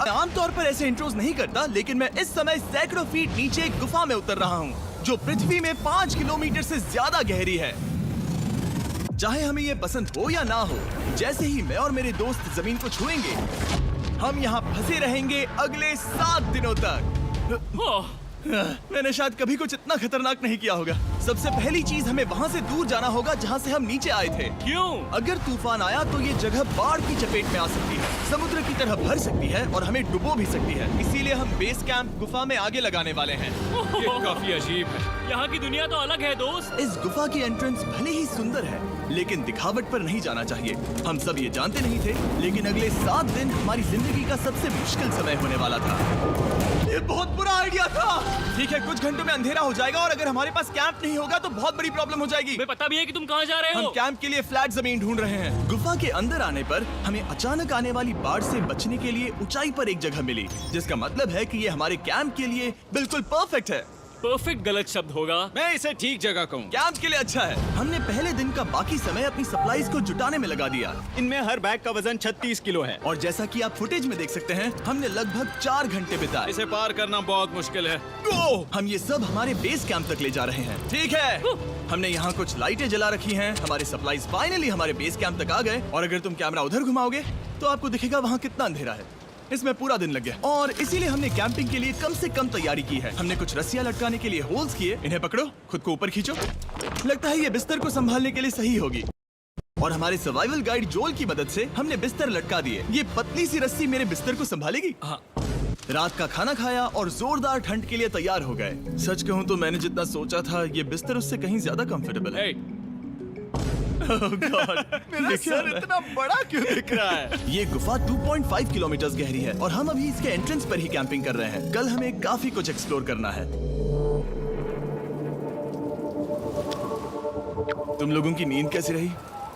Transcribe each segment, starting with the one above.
आमतौर पर ऐसे इंट्रोज नहीं करता, लेकिन मैं इस समय सैकड़ों फीट नीचे एक गुफा में उतर रहा हूँ जो पृथ्वी में 5 किलोमीटर से ज्यादा गहरी है। चाहे हमें ये पसंद हो या ना हो, जैसे ही मैं और मेरे दोस्त जमीन को छुएंगे, हम यहाँ फंसे रहेंगे अगले 7 दिनों तक। मैंने शायद कभी कुछ इतना खतरनाक नहीं किया होगा। सबसे पहली चीज, हमें वहाँ से दूर जाना होगा जहाँ से हम नीचे आए थे। क्यों? अगर तूफान आया तो ये जगह बाढ़ की चपेट में आ सकती है, समुद्र की तरह भर सकती है और हमें डुबो भी सकती है। इसीलिए हम बेस कैंप गुफा में आगे लगाने वाले हैं। ये काफी अजीब है। यहाँ की दुनिया तो अलग है दोस्त। इस गुफा की एंट्रेंस भले ही सुंदर है, लेकिन दिखावट पर नहीं जाना चाहिए। हम सब ये जानते नहीं थे, लेकिन अगले 7 दिन हमारी जिंदगी का सबसे मुश्किल समय होने वाला था। ये बहुत बुरा आइडिया था। ठीक है, कुछ घंटों में अंधेरा हो जाएगा और अगर हमारे पास कैंप नहीं होगा तो बहुत बड़ी प्रॉब्लम हो जाएगी। तुम्हें पता भी है कि तुम कहाँ जा रहे हम हो? कैंप के लिए फ्लैट जमीन ढूंढ रहे हैं। गुफा के अंदर आने पर हमें अचानक आने वाली बाढ़ से बचने के लिए ऊंचाई पर एक जगह मिली, जिसका मतलब है कि ये हमारे कैंप के लिए बिल्कुल परफेक्ट है। परफेक्ट गलत शब्द होगा। मैं इसे ठीक जगह कहूँ। कैंप के लिए अच्छा है। हमने पहले दिन का बाकी समय अपनी सप्लाईज को जुटाने में लगा दिया। इनमें हर बैग का वजन 36 किलो है। और जैसा कि आप फुटेज में देख सकते हैं, हमने लगभग 4 घंटे बिताए। इसे पार करना बहुत मुश्किल है। हम ये सब हमारे बेस कैंप तक ले जा रहे हैं। ठीक है, हमने यहाँ कुछ लाइटें जला रखी हैं। हमारे सप्लाईज फाइनली हमारे बेस कैंप तक आ गए। और अगर तुम कैमरा उधर घुमाओगे तो आपको दिखेगा वहाँ कितना अंधेरा है। इसमें पूरा दिन लग गया और इसीलिए हमने कैंपिंग के लिए कम से कम तैयारी की है। हमने कुछ रस्सियां लटकाने के लिए होल्स किए। इन्हें पकड़ो, खुद को ऊपर खींचो। लगता है ये बिस्तर को संभालने के लिए सही होगी। और हमारे सर्वाइवल गाइड जोल की मदद से हमने बिस्तर लटका दिए। ये पतली सी रस्सी मेरे बिस्तर को संभालेगी। हाँ। रात का खाना खाया और जोरदार ठंड के लिए तैयार हो गए। सच कहूँ तो मैंने जितना सोचा था, ये बिस्तर उससे कहीं ज्यादा कंफर्टेबल है। Oh God, मेरा सर इतना बड़ा क्यों दिख रहा है? ये गुफा 2.5 किलोमीटर गहरी है और हम अभी इसके एंट्रेंस पर ही कैंपिंग कर रहे हैं। कल हमें काफी कुछ एक्सप्लोर करना है। तुम लोगों की नींद कैसी रही?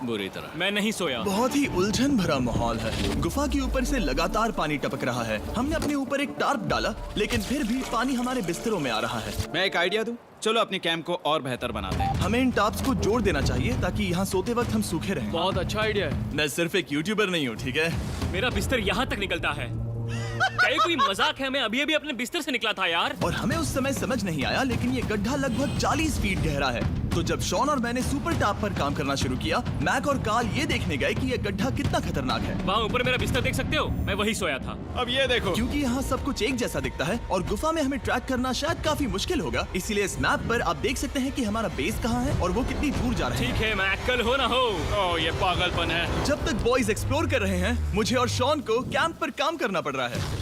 बुरी तरह। मैं नहीं सोया। बहुत ही उलझन भरा माहौल है। गुफा के ऊपर से लगातार पानी टपक रहा है। हमने अपने ऊपर एक टार्प डाला, लेकिन फिर भी पानी हमारे बिस्तरों में आ रहा है। मैं एक आइडिया दूं? चलो अपने कैंप को और बेहतर बनाते हैं। हमें इन टार्प्स को जोड़ देना चाहिए ताकि यहाँ सोते वक्त हम सूखे रहें। बहुत अच्छा आइडिया है। मैं सिर्फ एक यूट्यूबर नहीं हूँ, ठीक है? मेरा बिस्तर यहाँ तक निकलता है। क्या ये कोई मजाक है? मैं अभी अभी अपने बिस्तर से निकला था यार। और हमें उस समय समझ नहीं आया, लेकिन ये गड्ढा लगभग 40 फीट गहरा है। तो जब शॉन और मैंने सुपर टाप पर काम करना शुरू किया, मैक और कार्ल ये देखने गए कि ये गड्ढा कितना खतरनाक है। वहाँ ऊपर मेरा बिस्तर देख सकते हो? मैं वही सोया था। अब ये देखो। क्योंकि यहाँ सब कुछ एक जैसा दिखता है और गुफा में हमें ट्रैक करना शायद काफी मुश्किल होगा, इसीलिए इस मैप पर आप देख सकते हैं कि हमारा बेस कहाँ है और वो कितनी दूर जा रहे हैं। ठीक है, मैं कल हो ना हो। ओह, ये पागलपन है। जब तक बॉयज एक्सप्लोर कर रहे हैं, मुझे और शॉन को कैंप पर काम करना पड़ रहा है।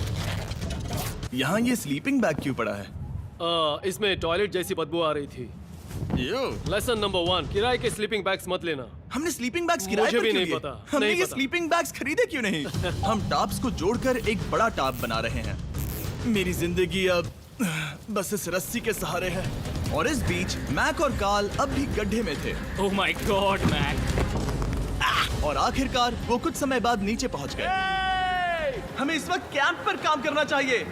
यहाँ ये स्लीपिंग बैग क्यों पड़ा है? इसमें टॉयलेट जैसी बदबू आ रही थी। लेसन नंबर 1, किराए के स्लीपिंग बैग्स मत लेना। हमने स्लीपिंग बैग्स किराए मुझे पर भी क्यों नहीं लिए? पता, हमने नहीं ये पता। स्लीपिंग बैग्स खरीदे क्यों नहीं? हम टाप्स को जोड़कर एक बड़ा टाप बना रहे हैं। मेरी जिंदगी अब बस इस रस्सी के सहारे है। और इस बीच मैक और कार्ल अब भी गड्ढे में थे। Oh my god Mac. और आखिरकार वो कुछ समय बाद नीचे पहुंच गए। हमें इस वक्त कैंप पर काम करना चाहिए।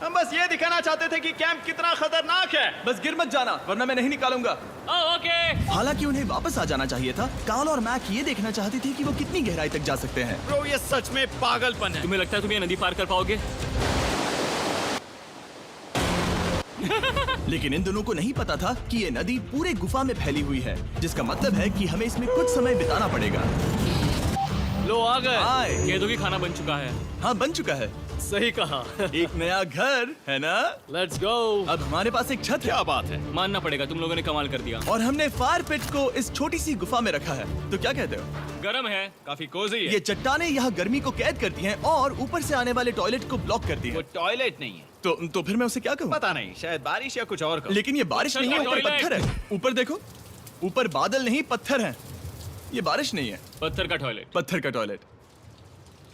हम बस ये दिखाना चाहते थे कि कैंप कितना खतरनाक है। बस गिर मत जाना, वरना मैं नहीं निकालूंगा। ओके। हालांकि उन्हें वापस आ जाना चाहिए था। कार्ल और मैक ये देखना चाहते थे कि वो कितनी गहराई तक जा सकते हैं। ब्रो, ये सच में पागलपन है। तुम्हें लगता है तुम ये नदी पार कर पाओगे? लेकिन इन दोनों को नहीं पता था कि ये नदी पूरे गुफा में फैली हुई है, जिसका मतलब है कि हमें इसमें कुछ समय बिताना पड़ेगा। लो आ गए। हाय। कह दो कि खाना बन चुका है। हाँ, बन चुका है। सही कहा। एक नया घर है ना? Let's go. अब हमारे पास एक छत है। क्या बात है। मानना पड़ेगा, तुम लोगों ने कमाल कर दिया। और हमने फायर पिट को इस छोटी सी गुफा में रखा है। तो क्या कहते हो? गरम है। काफी कोजी है। ये चट्टानें यहाँ गर्मी को कैद करती हैं और ऊपर से आने वाले टॉयलेट को ब्लॉक करती वो हैं। टॉयलेट नहीं है। तो फिर मैं उसे क्या कहूँ? पता नहीं, शायद बारिश या कुछ और कहो। लेकिन ये बारिश नहीं है, ऊपर टॉयलेट। पत्थर है। ऊपर देखो, ऊपर बादल नहीं पत्थर हैं। ये बारिश नहीं है, पत्थर का टॉयलेट। पत्थर का टॉयलेट।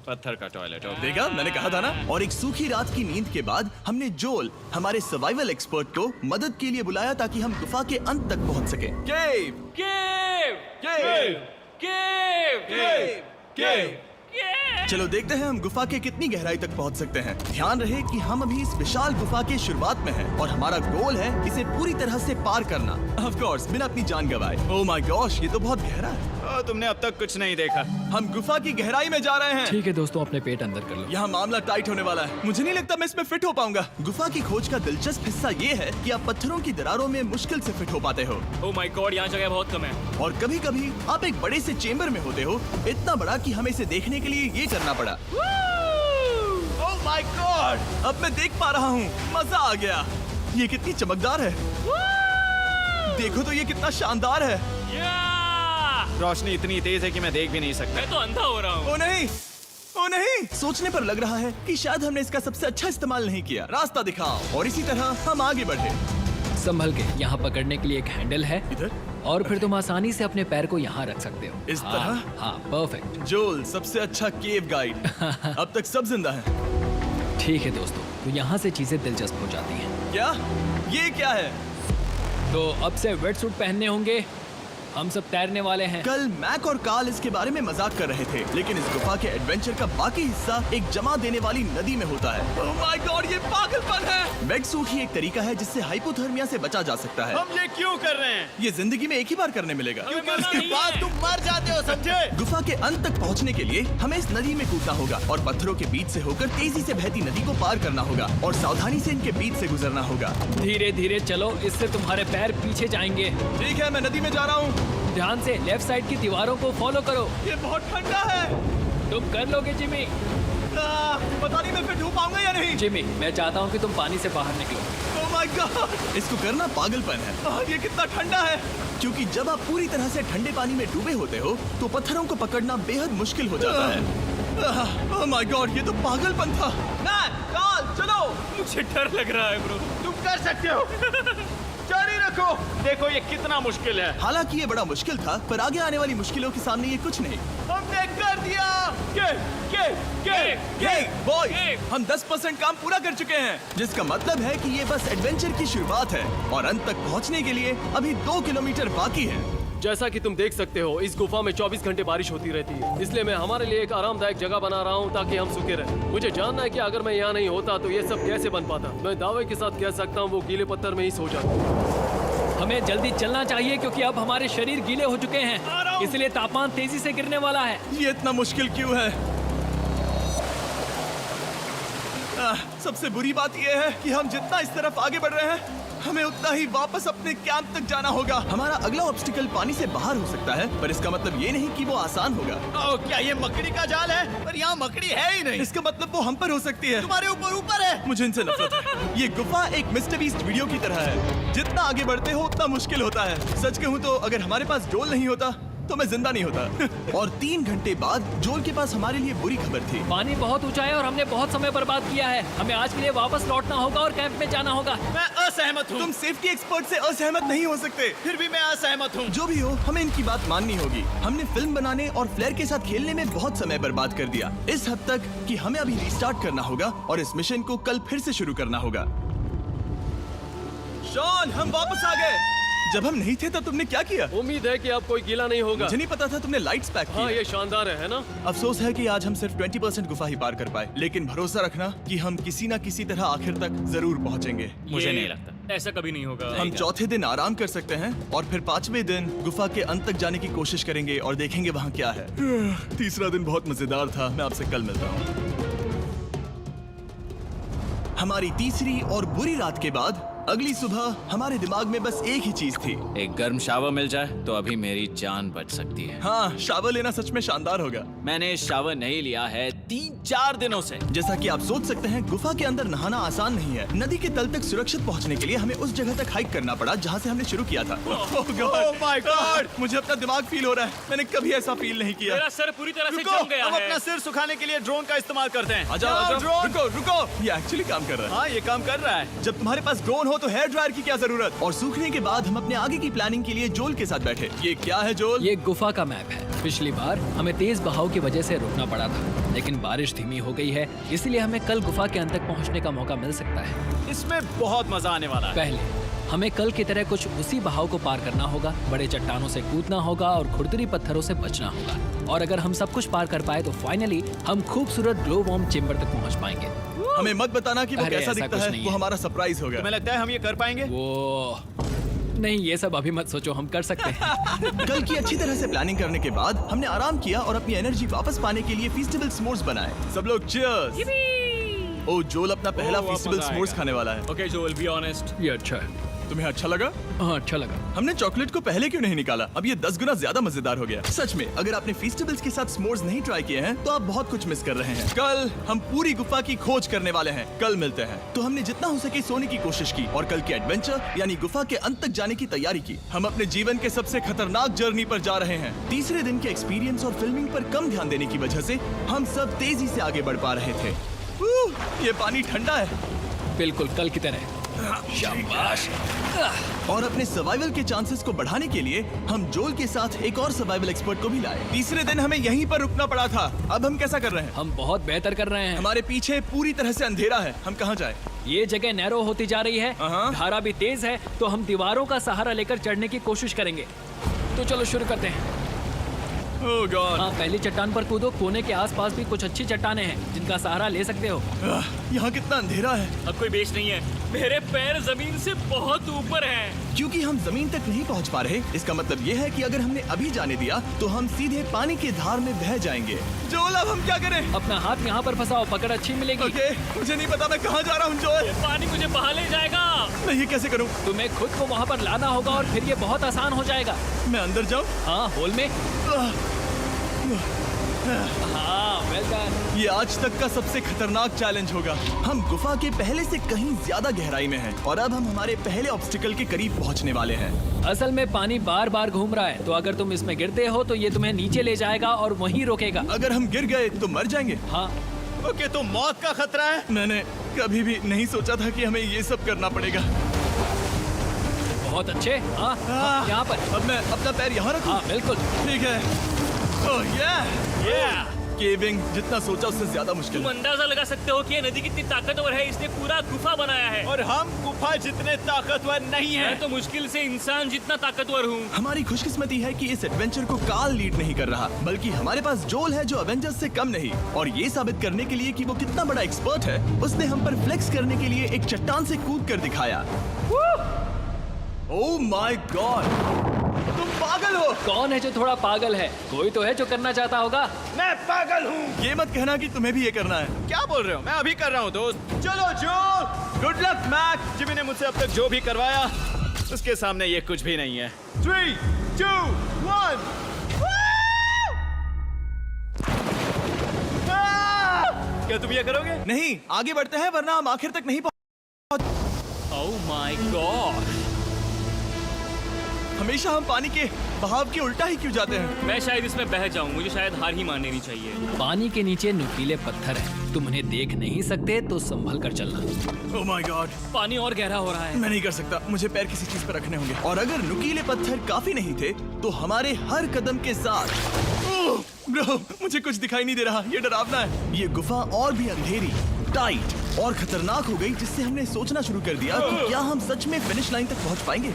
पत्थर का टॉयलेट। देखा, मैंने कहा था ना। और एक सूखी रात की नींद के बाद हमने जोल, हमारे सर्वाइवल एक्सपर्ट को मदद के लिए बुलाया ताकि हम गुफा के अंत तक पहुंच सके। केव, केव, केव, केव, केव, केव। केव। चलो देखते हैं हम गुफा के कितनी गहराई तक पहुंच सकते हैं। ध्यान रहे कि हम अभी इस विशाल गुफा के शुरुआत में हैं और हमारा गोल है इसे पूरी तरह से पार करना। ऑफ कोर्स बिना अपनी जान गंवाए। ओह माय गॉश, ये तो बहुत गहरा है। तुमने अब तक कुछ नहीं देखा। हम गुफा की गहराई में जा रहे हैं। ठीक है दोस्तों, अपने पेट अंदर कर लो। यहाँ मामला टाइट होने वाला है। मुझे नहीं लगता मैं इसमें फिट हो पाऊंगा। गुफा की खोज का दिलचस्प हिस्सा ये है कि आप पत्थरों की दरारों में मुश्किल से फिट हो पाते हो ओह माय गॉड, यहाँ जगह बहुत कम है। और कभी कभी आप एक बड़े से चेम्बर में होते हो, इतना बड़ा कि हमें इसे देखने के लिए ये करना पड़ा। ओह माय गॉड, अब मैं देख पा रहा हूँ, मजा आ गया। ये कितनी चमकदार है। देखो तो ये कितना शानदार है। रोशनी इतनी तेज है कि मैं देख भी नहीं सकता। मैं तो अंधा हो रहा हूँ। ओ नहीं, ओ नहीं, सोचने पर लग रहा है कि शायद हमने इसका सबसे अच्छा इस्तेमाल नहीं किया। रास्ता दिखाओ। और इसी तरह हम आगे बढ़े। संभल के, यहाँ पकड़ने के लिए एक हैंडल है इधर और फिर तुम आसानी से अपने पैर को यहाँ रख सकते हो। इस हाँ, तरह? हाँ, परफेक्ट। जोल सबसे अच्छा केव गाइड। अब तक सब जिंदा हैं। ठीक है दोस्तों, तो यहाँ से चीजें दिलचस्प हो जाती हैं। क्या? ये क्या है? तो अब से वेट सूट पहनने होंगे। हम सब तैरने वाले हैं। कल मैक और कार्ल इसके बारे में मजाक कर रहे थे, लेकिन इस गुफा के एडवेंचर का बाकी हिस्सा एक जमा देने वाली नदी में होता है। ओह माय गॉड, ये पागलपन है। वेट सूट ही एक तरीका है जिससे हाइपोथर्मिया से बचा जा सकता है। हम ये क्यों कर रहे हैं? ये जिंदगी में एक ही बार करने मिलेगा। क्योंकि उसके बाद तुम मर जाते हो, समझे? गुफा के अंत तक पहुंचने के लिए हमें इस नदी में कूदना होगा और पत्थरों के बीच से होकर तेजी से बहती नदी को पार करना होगा और सावधानी से इनके बीच से गुजरना होगा। धीरे धीरे चलो, इससे तुम्हारे पैर पीछे जाएंगे। ठीक है, मैं नदी में जा रहा हूँ। ध्यान से लेफ्ट साइड की दीवारों को फॉलो करो। ये बहुत ठंडा है। तुम कर लोगे जिमी। पता नहीं मैं फिट हो पाऊंगा या नहीं। जिमी, मैं चाहता हूँ कि तुम पानी से बाहर निकलो। ओह माय गॉड, इसको करना पागलपन है। ये कितना ठंडा है। क्योंकि जब आप पूरी तरह से ठंडे पानी में डूबे होते हो तो पत्थरों को पकड़ना बेहद मुश्किल हो जाता है। ओह माय गॉड, ये तो पागलपन था। चलो। मुझे डर लग रहा है ब्रो। तुम कर सकते हो। जारी रखो। देखो ये कितना मुश्किल है। हालांकि ये बड़ा मुश्किल था, पर आगे आने वाली मुश्किलों के सामने ये कुछ नहीं। हमने कर दिया। बॉय, हम 10% काम पूरा कर चुके हैं, जिसका मतलब है कि ये बस एडवेंचर की शुरुआत है और अंत तक पहुंचने के लिए अभी 2 किलोमीटर बाकी है। जैसा कि तुम देख सकते हो, इस गुफा में 24 घंटे बारिश होती रहती है, इसलिए मैं हमारे लिए एक आरामदायक जगह बना रहा हूँ ताकि हम सूखे रहें। मुझे जानना है कि अगर मैं यहाँ नहीं होता तो ये सब कैसे बन पाता। मैं दावे के साथ कह सकता हूँ वो गीले पत्थर में ही सो जाता। हमें जल्दी चलना चाहिए क्योंकि अब हमारे शरीर गीले हो चुके हैं, इसलिए तापमान तेजी से गिरने वाला है। ये इतना मुश्किल क्यों है? सबसे बुरी बात यह है कि हम जितना इस तरफ आगे बढ़ रहे हैं, हमें उतना ही वापस अपने कैंप तक जाना होगा। हमारा अगला ऑब्स्टिकल पानी से बाहर हो सकता है, पर इसका मतलब ये नहीं कि वो आसान होगा। क्या ये मकड़ी का जाल है? पर यहाँ मकड़ी है ही नहीं। इसका मतलब वो हम पर हो सकती है। तुम्हारे ऊपर है। मुझे इनसे नफरत है। ये गुफा एक मिस्टर बीस्ट वीडियो की तरह है। जितना आगे बढ़ते हो उतना मुश्किल होता है। सच कहूँ तो अगर हमारे पास जोल नहीं होता तो मैं जिंदा नहीं होता। और 3 घंटे बाद जोल के पास हमारे लिए बुरी खबर थी। पानी बहुत ऊंचा है और हमने बहुत समय बर्बाद किया है। हमें आज के लिए वापस लौटना होगा और कैंप में जाना होगा। मैं असहमत हूँ। तुम सेफ्टी एक्सपर्ट से असहमत नहीं हो सकते। फिर भी मैं असहमत हूँ। जो भी हो, हमें इनकी बात माननी होगी। हमने फिल्म बनाने और फ्लेयर के साथ खेलने में बहुत समय बर्बाद कर दिया, इस हद तक कि हमें अभी रिस्टार्ट करना होगा और इस मिशन को कल फिर से शुरू करना होगा। शॉन, हम वापस आ गए। जब हम नहीं थे तब तुमने क्या किया? उम्मीद है कि अब कोई गीला नहीं होगा। मुझे नहीं पता था तुमने लाइट्स पैक की। हाँ, ये शानदार है ना? अफसोस है कि आज हम सिर्फ 20% गुफा ही पार कर पाए, लेकिन भरोसा रखना कि हम किसी न किसी तरह आखिर तक जरूर पहुंचेंगे। मुझे नहीं लगता ऐसा कभी नहीं होगा। हम चौथे दिन आराम कर सकते हैं और फिर 5वें दिन गुफा के अंत तक जाने की कोशिश करेंगे और देखेंगे वहाँ क्या है। तीसरा दिन बहुत मजेदार था। मैं आपसे कल मिलता हूँ। हमारी तीसरी और बुरी रात के बाद अगली सुबह हमारे दिमाग में बस एक ही चीज थी। एक गर्म शावर मिल जाए तो अभी मेरी जान बच सकती है। हाँ, शावर लेना सच में शानदार होगा। मैंने शावर नहीं लिया है 3-4 दिनों से। जैसा कि आप सोच सकते हैं, गुफा के अंदर नहाना आसान नहीं है। नदी के तल तक सुरक्षित पहुंचने के लिए हमें उस जगह तक हाइक करना पड़ा जहां से हमने शुरू किया था। Oh my God! मुझे अपना दिमाग फील हो रहा है। मैंने कभी ऐसा फील नहीं किया। मेरा सर पूरी तरह से रुको, जम गया हम है। अपना सिर सुखाने के लिए ड्रोन का इस्तेमाल करते हैं। आजाओ, ड्रोन। रुको। ये एक्चुअली काम कर रहा है। हाँ, ये काम कर रहा है। जब तुम्हारे पास ड्रोन हो तो हेयर ड्रायर की क्या जरूरत। और सूखने के बाद हम अपने आगे की प्लानिंग के लिए जोल के साथ बैठे। ये क्या है जोल? ये गुफा का मैप है। पिछली बार हमें तेज बहाव की वजह से रुकना पड़ा था, लेकिन बारिश धीमी हो गई है, इसलिए हमें कल गुफा के अंत तक पहुंचने का मौका मिल सकता है। इसमें बहुत मजा आने वाला है। पहले हमें कल की तरह कुछ उसी बहाव को पार करना होगा, बड़े चट्टानों से कूदना होगा और खुरदरी पत्थरों से बचना होगा। और अगर हम सब कुछ पार कर पाए तो फाइनली हम खूबसूरत ग्लो वार्म चेम्बर तक पहुंच पाएंगे। हमें मत बताना कि वो अरे, कैसा ऐसा दिखता कुछ है, नहीं वो है। हमारा सरप्राइज होगा। तुम्हें लगता है हम ये कर पाएंगे? वो नहीं, ये सब अभी मत सोचो, हम कर सकते हैं। कल की अच्छी तरह से प्लानिंग करने के बाद हमने आराम किया और अपनी एनर्जी वापस पाने के लिए फीस्टेबल स्मोर्स बनाए। सब लोग चीयर्स। ओ, जोल अपना पहला बहुत फीस्टेबल मजा स्मोर्स आएगा। खाने वाला है। Okay Joel, be honest. ये अच्छा है। तुम्हें अच्छा लगा? हाँ, अच्छा लगा। हमने चॉकलेट को पहले क्यों नहीं निकाला? अब ये 10 गुना ज्यादा मजेदार हो गया। सच में, अगर आपने फीस्टेबल्स के साथ स्मोर्स नहीं ट्राई किए हैं तो आप बहुत कुछ मिस कर रहे हैं। कल हम पूरी गुफा की खोज करने वाले हैं। कल मिलते हैं। तो हमने जितना हो सके सोने की कोशिश की और कल के एडवेंचर यानी गुफा के अंत तक जाने की तैयारी की। हम अपने जीवन के सबसे खतरनाक जर्नी पर जा रहे हैं। तीसरे दिन के एक्सपीरियंस और फिल्मिंग पर कम ध्यान देने की वजह से हम सब तेजी से आगे बढ़ पा रहे थे। ये पानी ठंडा है। बिल्कुल कल की तरह। शाबाश। और अपने सर्वाइवल के चांसेस को बढ़ाने के लिए हम जोल के साथ एक और सर्वाइवल एक्सपर्ट को भी लाए। तीसरे दिन हमें यहीं पर रुकना पड़ा था। अब हम कैसा कर रहे हैं? हम बहुत बेहतर कर रहे हैं। हमारे पीछे पूरी तरह से अंधेरा है। हम कहाँ जाए? ये जगह नैरो होती जा रही है, हाँ। धारा भी तेज है, तो हम दीवारों का सहारा लेकर चढ़ने की कोशिश करेंगे। तो चलो शुरू करते हैं। ओह गॉड, हाँ, पहली चट्टान पर कूदो। कोने के आसपास भी कुछ अच्छी चट्टानें हैं जिनका सहारा ले सकते हो। यहाँ कितना अंधेरा है। अब कोई बेस नहीं है, मेरे पैर जमीन से बहुत ऊपर हैं। क्योंकि हम जमीन तक नहीं पहुँच पा रहे, इसका मतलब ये है कि अगर हमने अभी जाने दिया तो हम सीधे पानी की धार में बह जाएंगे। जोल, अब हम क्या करें? अपना हाथ यहाँ पर फंसाओ, पकड़ अच्छी मिलेगी। ओके, मुझे नहीं पता मैं कहाँ जा रहा हूँ जोल। पानी मुझे बहा ले जाएगा। मैं ये कैसे करूँ? तुम्हें खुद को वहाँ पर लाना होगा और फिर ये बहुत आसान हो जाएगा। मैं अंदर जाऊँ? हाँ, होल में। हाँ, वेल डन। ये आज तक का सबसे खतरनाक चैलेंज होगा। हम गुफा के पहले से कहीं ज्यादा गहराई में हैं और अब हम हमारे पहले ऑब्स्टिकल के करीब पहुंचने वाले हैं। असल में पानी बार बार घूम रहा है, तो अगर तुम इसमें गिरते हो तो ये तुम्हें नीचे ले जाएगा और वहीं रोकेगा। अगर हम गिर गए तो मर जाएंगे। हाँ, ओके, तो मौत का खतरा है। मैंने कभी भी नहीं सोचा था कि हमें ये सब करना पड़ेगा। बहुत अच्छे। हाँ, हाँ, यहाँ पर। अब मैं अपना पैर यहाँ रखूं? हाँ, बिल्कुल। ठीक है। ओह Yeah! केविंग जितना सोचा उससे ज्यादा मुश्किल तुम है। अंदाजा लगा सकते हो कि ये नदी कितनी ताकतवर है। इसने पूरा गुफा बनाया है। और हम गुफा जितने ताकतवर नहीं मैं हैं। तो मुश्किल से इंसान जितना ताकतवर हूँ। हमारी खुशकिस्मती है कि इस एडवेंचर को काल लीड नहीं कर रहा, बल्कि हमारे पास जोल है जो अवेंजर्स से कम नहीं। और ये साबित करने के लिए कि वो कितना बड़ा एक्सपर्ट है, उसने हम पर फ्लेक्स करने के लिए एक चट्टान से कूद कर दिखाया। ओह माय गॉड, तुम पागल हो। कौन है जो थोड़ा पागल है? कोई तो है जो करना चाहता होगा। मैं पागल हूँ। ये मत कहना कि तुम्हें भी ये करना है। क्या बोल रहे हो? मैं अभी कर रहा हूँ दोस्त। चलो जो, गुड लक मैक। जिमी ने मुझसे अब तक जो भी करवाया उसके सामने ये कुछ भी नहीं है। 3, 2, 1। क्या तुम ये करोगे? नहीं, आगे बढ़ते हैं वरना हम आखिर तक नहीं पहुंच। ओह माय गॉड, हमेशा हम पानी के बहाव के उल्टा ही क्यों जाते हैं? मैं शायद इसमें बह जाऊं। मुझे शायद हार ही मान लेनी चाहिए। पानी के नीचे नुकीले पत्थर हैं। तुम उन्हें देख नहीं सकते तो संभल कर चलना। ओह माय गॉड, पानी और गहरा हो रहा है। मैं नहीं कर सकता। मुझे पैर किसी चीज पर रखने होंगे। और अगर नुकीले पत्थर काफी नहीं थे तो हमारे हर कदम के साथ ओह ब्रो, मुझे कुछ दिखाई नहीं दे रहा। ये डरावना है। ये गुफा और भी अंधेरी, टाइट और खतरनाक हो गई, जिससे हमने सोचना शुरू कर दिया कि क्या हम सच में फिनिश लाइन तक पहुंच पाएंगे।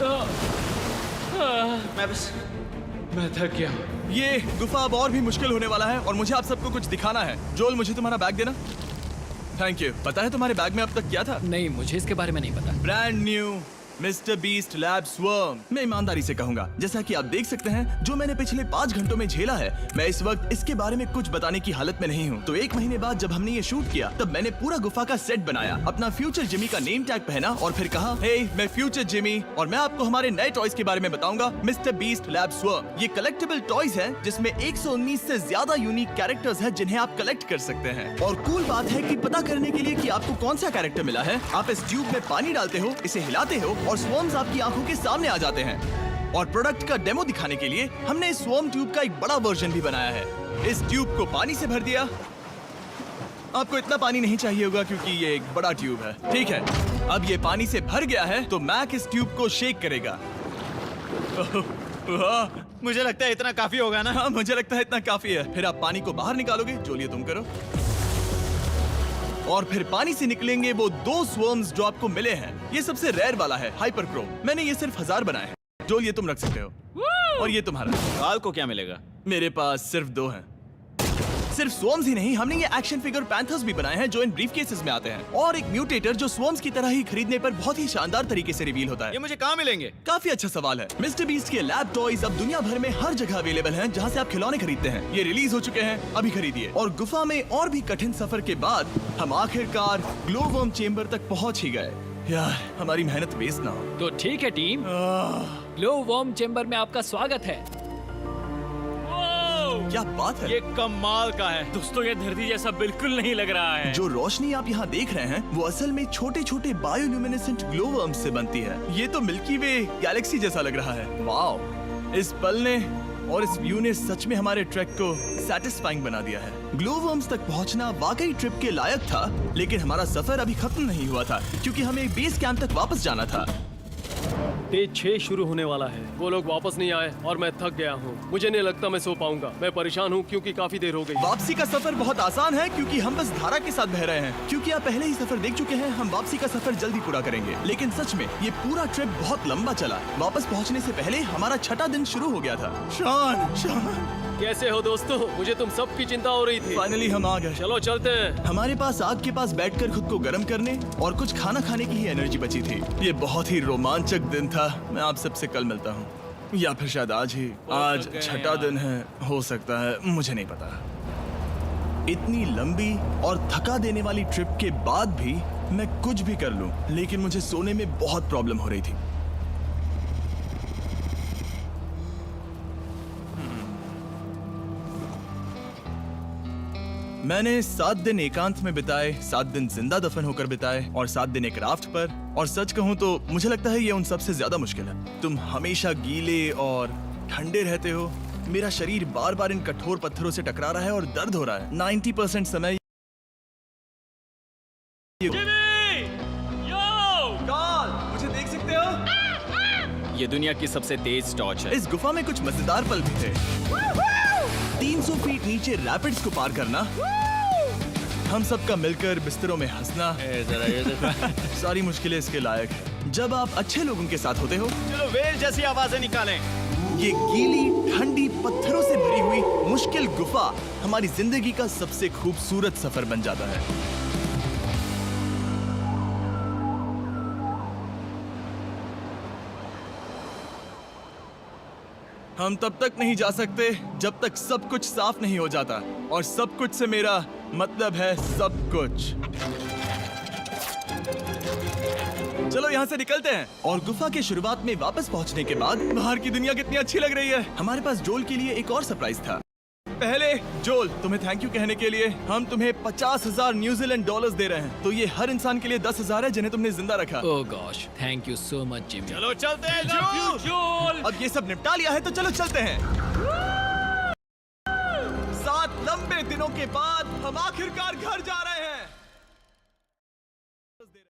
मैं थक गया। ये गुफा अब और भी मुश्किल होने वाला है और मुझे आप सबको कुछ दिखाना है। जोल, मुझे तुम्हारा बैग देना। Thank you. पता है तुम्हारे बैग में अब तक क्या था? नहीं, मुझे इसके बारे में नहीं पता। Brand new mister beast lab swarm. मैं ईमानदारी से कहूंगा, जैसा कि आप देख सकते हैं, जो मैंने पिछले 5 घंटों में झेला है, मैं इस वक्त इसके बारे में कुछ बताने की हालत में नहीं हूँ। तो 1 महीने बाद जब हमने ये शूट किया, तब मैंने पूरा गुफा का सेट बनाया, अपना फ्यूचर जिमी का नेम टैग पहना और फिर कहा, हे मैं फ्यूचर जिमी और मैं आपको हमारे नए टॉयज के बारे में बताऊंगा, मिस्टर बीस्ट लैब स्वर्म। ये कलेक्टेबल टॉयज हैं जिसमें 119 से ज्यादा यूनिक कैरेक्टर्स हैं जिन्हें आप कलेक्ट कर सकते हैं। और कूल बात है कि पता करने के लिए कि आपको कौन सा कैरेक्टर मिला है, आप इस ट्यूब में पानी डालते हो, इसे हिलाते हो और स्वर्म्स आपकी आंखों के सामने आ जाते हैं। और प्रोडक्ट का डेमो दिखाने के लिए हमने इस स्वॉर्म ट्यूब का एक बड़ा वर्जन भी बनाया है। इस ट्यूब को पानी से भर दिया। आपको इतना पानी नहीं चाहिए होगा क्योंकि ये एक बड़ा ट्यूब है। ठीक है, अब ये पानी से भर गया है तो मैक इस ट्यूब को शेक करेगा। मुझे लगता है इतना काफी होगा ना। हाँ, मुझे लगता है इतना काफी है। फिर आप पानी को बाहर निकालोगे। जो लिए तुम करो। और फिर पानी से निकलेंगे वो 2 स्वर्म्स जो आपको मिले हैं। ये सबसे रेयर वाला है, हाइपरक्रोम। मैंने ये सिर्फ 1000 बनाए हैं। जोल, ये तुम रख सकते हो और ये तुम्हारा। काल को क्या मिलेगा? मेरे पास सिर्फ 2 हैं। सिर्फ स्वर्म्स ही नहीं, हमने ये एक्शन फिगर पैंथर्स भी बनाए हैं जो इन ब्रीफकेसेस में आते हैं, और एक म्यूटेटर जो स्वर्म्स की तरह ही खरीदने पर बहुत ही शानदार तरीके से रिवील होता है। ये मुझे कहाँ मिलेंगे? काफी अच्छा सवाल है। मिस्टर बीस्ट के लैब टॉयज अब दुनिया भर में हर जगह अवेलेबल हैं जहां से आप खिलौने खरीदते हैं। ये रिलीज हो चुके हैं, अभी खरीदिए। और गुफा में और भी कठिन सफर के बाद हम आखिरकार ग्लोवर्म चेम्बर तक पहुंच ही गए। यार, हमारी मेहनत वेस्ट ना हो। तो ठीक है टीम, ग्लो वॉर्म चेम्बर में आपका स्वागत है। क्या बात है! ये कमाल का है। दोस्तों, ये धरती जैसा बिल्कुल नहीं लग रहा है। जो रोशनी आप यहाँ देख रहे हैं वो असल में छोटे छोटे बायोल्यूमिनेसेंट ग्लोवर्म्स से बनती है। ये तो मिल्की वे गैलेक्सी जैसा लग रहा है। वाओ! इस पल ने और इस व्यू ने सच में हमारे ट्रैक को सैटिस्फाइंग बना दिया है। ग्लोवर्म्स तक पहुंचना वाकई ट्रिप के लायक था, लेकिन हमारा सफर अभी खत्म नहीं हुआ था क्योंकि हमें बेस कैंप तक वापस जाना था। डे 6 शुरू होने वाला है। वो लोग वापस नहीं आए और मैं थक गया हूँ। मुझे नहीं लगता मैं सो पाऊंगा। मैं परेशान हूँ क्योंकि काफी देर हो गई। वापसी का सफर बहुत आसान है क्योंकि हम बस धारा के साथ बह रहे हैं। क्योंकि आप पहले ही सफर देख चुके हैं, हम वापसी का सफर जल्दी पूरा करेंगे। लेकिन सच में ये पूरा ट्रिप बहुत लंबा चला। वापस पहुंचने से पहले हमारा 6वां दिन शुरू हो गया था। शान, कैसे हो दोस्तों? मुझे तुम सब की चिंता हो रही थी। फाइनली हम आ गए। चलो चलते हैं। हमारे पास आग के पास बैठकर खुद को गर्म करने और कुछ खाना खाने की ही एनर्जी बची थी। ये बहुत ही रोमांचक दिन था। मैं आप सबसे कल मिलता हूँ, या फिर शायद आज ही। आज 6वां दिन है, हो सकता है, मुझे नहीं पता। इतनी लंबी और थका देने वाली ट्रिप के बाद भी मैं कुछ भी कर लूं, लेकिन मुझे सोने में बहुत प्रॉब्लम हो रही थी। मैंने 7 दिन एकांत में बिताए, 7 दिन जिंदा दफन होकर बिताए और 7 दिन एक राफ्ट पर। और सच कहूं तो मुझे लगता है ये उन सबसे ज्यादा मुश्किल है। तुम हमेशा गीले और ठंडे रहते हो। मेरा शरीर बार बार इन कठोर पत्थरों से टकरा रहा है और दर्द हो रहा है। 90% समय मुझे देख सकते हो? ये दुनिया की सबसे तेज टॉर्च है। इस गुफा में कुछ मजेदार पल भी थे। 300 फीट नीचे रैपिड्स को पार करना, हम सबका मिलकर बिस्तरों में हंसना, सारी मुश्किलें इसके लायक है जब आप अच्छे लोगों के साथ होते हो। चलो वेल जैसी आवाजें निकालें। ये गीली ठंडी पत्थरों से भरी हुई मुश्किल गुफा हमारी जिंदगी का सबसे खूबसूरत सफर बन जाता है। हम तब तक नहीं जा सकते जब तक सब कुछ साफ नहीं हो जाता, और सब कुछ से मेरा मतलब है सब कुछ। चलो यहाँ से निकलते हैं। और गुफा के शुरुआत में वापस पहुँचने के बाद बाहर की दुनिया कितनी अच्छी लग रही है। हमारे पास जोल के लिए एक और सरप्राइज था। पहले जोल, तुम्हें थैंक यू कहने के लिए हम तुम्हें 50,000 न्यूजीलैंड डॉलर्स दे रहे हैं। तो ये हर इंसान के लिए 10,000 है जिन्हें तुमने जिंदा रखा। Oh gosh, thank you so much Jimmy. चलो चलते हैं जोल। अब ये सब निपटा लिया है तो चलो चलते हैं। 7 लंबे दिनों के बाद हम आखिरकार घर जा रहे हैं।